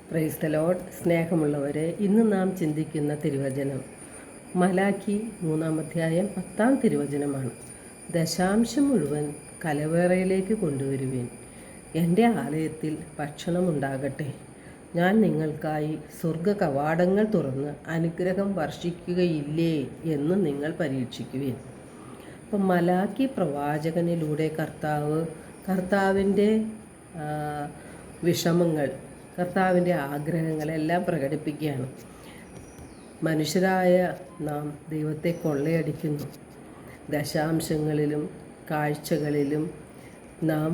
Praise the Lord. സ്നേഹമുള്ളവരെ, ഇന്ന് നാം ചിന്തിക്കുന്ന തിരുവചനം മലാക്കി 3-ാം 10-ാം തിരുവചനമാണ്. ദശാംശം മുഴുവൻ കലവറയിലേക്ക് കൊണ്ടുവരുവിൻ. എൻ്റെ ആലയത്തിൽ ഭക്ഷണമുണ്ടാകട്ടെ. ഞാൻ നിങ്ങൾക്കായി സ്വർഗ കവാടങ്ങൾ തുറന്ന് അനുഗ്രഹം വർഷിക്കുകയില്ലേ എന്ന് നിങ്ങൾ പരീക്ഷിക്കുവിൻ. അപ്പം മലാക്കി പ്രവാചകനിലൂടെ കർത്താവിൻ്റെ വിഷമങ്ങൾ, കർത്താവിൻ്റെ ആഗ്രഹങ്ങളെല്ലാം പ്രകടിപ്പിക്കുകയാണ്. മനുഷ്യരായ നാം ദൈവത്തെ കൊള്ളയടിക്കുന്നു. ദശാംശങ്ങളിലും കാഴ്ചകളിലും നാം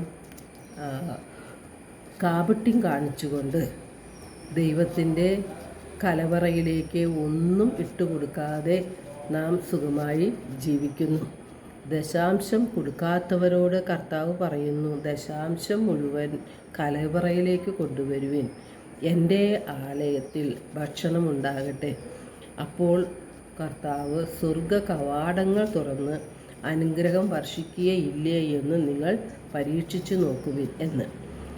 കാപട്യം കാണിച്ചുകൊണ്ട് ദൈവത്തിൻ്റെ കലവറയിലേക്ക് ഒന്നും ഇട്ടുകൊടുക്കാതെ നാം സുഖമായി ജീവിക്കുന്നു. ദശാംശം കൊടുക്കാത്തവരോട് കർത്താവ് പറയുന്നു, ദശാംശം മുഴുവൻ കലവറയിലേക്ക് കൊണ്ടുവരുവിൻ. എൻ്റെ ആലയത്തിൽ ഭക്ഷണമുണ്ടാകട്ടെ. അപ്പോൾ കർത്താവ് സ്വർഗ കവാടങ്ങൾ തുറന്ന് അനുഗ്രഹം വർഷിക്കുകയില്ലേ എന്ന് നിങ്ങൾ പരീക്ഷിച്ചു നോക്കുവിൻ എന്ന്.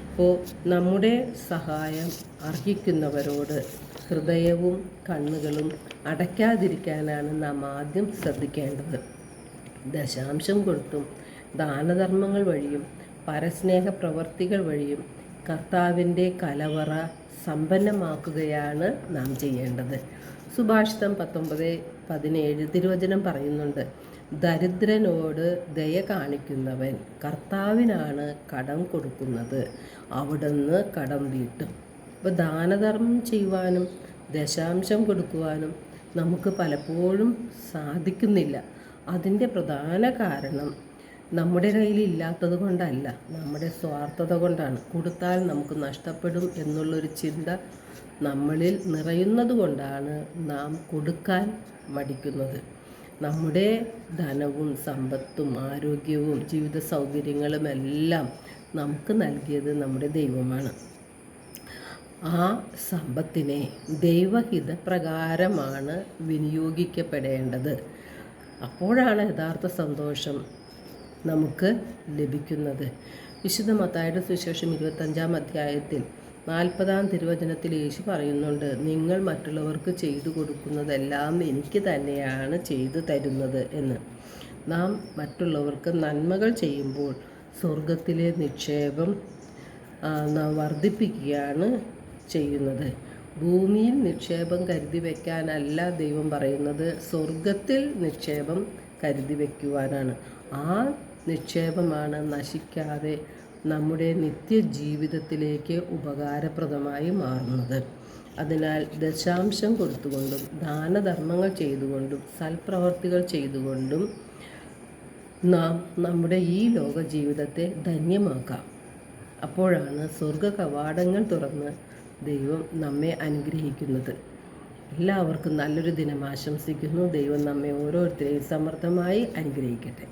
അപ്പോൾ നമ്മുടെ സഹായം അർഹിക്കുന്നവരോട് ഹൃദയവും കണ്ണുകളും അടയ്ക്കാതിരിക്കാനാണ് നാം ആദ്യം ശ്രദ്ധിക്കേണ്ടത്. ദശാംശം കൊടുത്തും ദാനധർമ്മങ്ങൾ വഴിയും പരസ്നേഹ പ്രവർത്തികൾ വഴിയും കർത്താവിൻ്റെ കലവറ സമ്പന്നമാക്കുകയാണ് നാം ചെയ്യേണ്ടത്. സുഭാഷിതം 19:17 തിരുവചനം പറയുന്നുണ്ട്, ദരിദ്രനോട് ദയ കാണിക്കുന്നവൻ കർത്താവിനാണ് കടം കൊടുക്കുന്നത്, അവിടുന്ന് കടം വീട്ടും. അപ്പോൾ ദാനധർമ്മം ചെയ്യുവാനും ദശാംശം കൊടുക്കുവാനും നമുക്ക് പലപ്പോഴും സാധിക്കുന്നില്ല. അതിൻ്റെ പ്രധാന കാരണം നമ്മുടെ കയ്യിൽ ഇല്ലാത്തത് കൊണ്ടല്ല, നമ്മുടെ സ്വാർത്ഥത കൊണ്ടാണ്. കൊടുത്താൽ നമുക്ക് നഷ്ടപ്പെടും എന്നുള്ളൊരു ചിന്ത നമ്മളിൽ നിറയുന്നത് കൊണ്ടാണ് നാം കൊടുക്കാൻ മടിക്കുന്നത്. നമ്മുടെ ധനവും സമ്പത്തും ആരോഗ്യവും ജീവിത സൗകര്യങ്ങളും എല്ലാം നമുക്ക് നൽകിയത് നമ്മുടെ ദൈവമാണ്. ആ സമ്പത്തിനെ ദൈവഹിതപ്രകാരമാണ് വിനിയോഗിക്കപ്പെടേണ്ടത്. അപ്പോഴാണ് യഥാർത്ഥ സന്തോഷം നമുക്ക് ലഭിക്കുന്നത്. വിശുദ്ധ മത്തായിയുടെ സുവിശേഷം 25-ാം അധ്യായത്തിൽ 40-ാം തിരുവചനത്തിൽ യേശു പറയുന്നുണ്ട്, നിങ്ങൾ മറ്റുള്ളവർക്ക് ചെയ്തു കൊടുക്കുന്നതെല്ലാം എനിക്ക് തന്നെയാണ് ചെയ്തു തരുന്നത് എന്ന്. നാം മറ്റുള്ളവർക്ക് നന്മകൾ ചെയ്യുമ്പോൾ സ്വർഗത്തിലെ നിക്ഷേപം നാം വർദ്ധിപ്പിക്കുകയാണ് ചെയ്യുന്നത്. ഭൂമിയിൽ നിക്ഷേപം കരുതി വയ്ക്കാനല്ല ദൈവം പറയുന്നത്, സ്വർഗത്തിൽ നിക്ഷേപം കരുതി വയ്ക്കുവാനാണ്. ആ നിക്ഷേപമാണ് നശിക്കാതെ നമ്മുടെ നിത്യജീവിതത്തിലേക്ക് ഉപകാരപ്രദമായി മാറുന്നത്. അതിനാൽ ദശാംശം കൊടുത്തുകൊണ്ടും ദാനധർമ്മങ്ങൾ ചെയ്തുകൊണ്ടും സൽപ്രവർത്തികൾ ചെയ്തുകൊണ്ടും നാം നമ്മുടെ ഈ ലോക ജീവിതത്തെ ധന്യമാക്കാം. അപ്പോഴാണ് സ്വർഗ കവാടങ്ങൾ തുറന്ന് ദൈവം നമ്മെ അനുഗ്രഹിക്കുന്നത്. എല്ലാവർക്കും നല്ലൊരു ദിനം ആശംസിക്കുന്നു. ദൈവം നമ്മെ ഓരോരുത്തരെയും സമൃദ്ധമായി അനുഗ്രഹിക്കട്ടെ.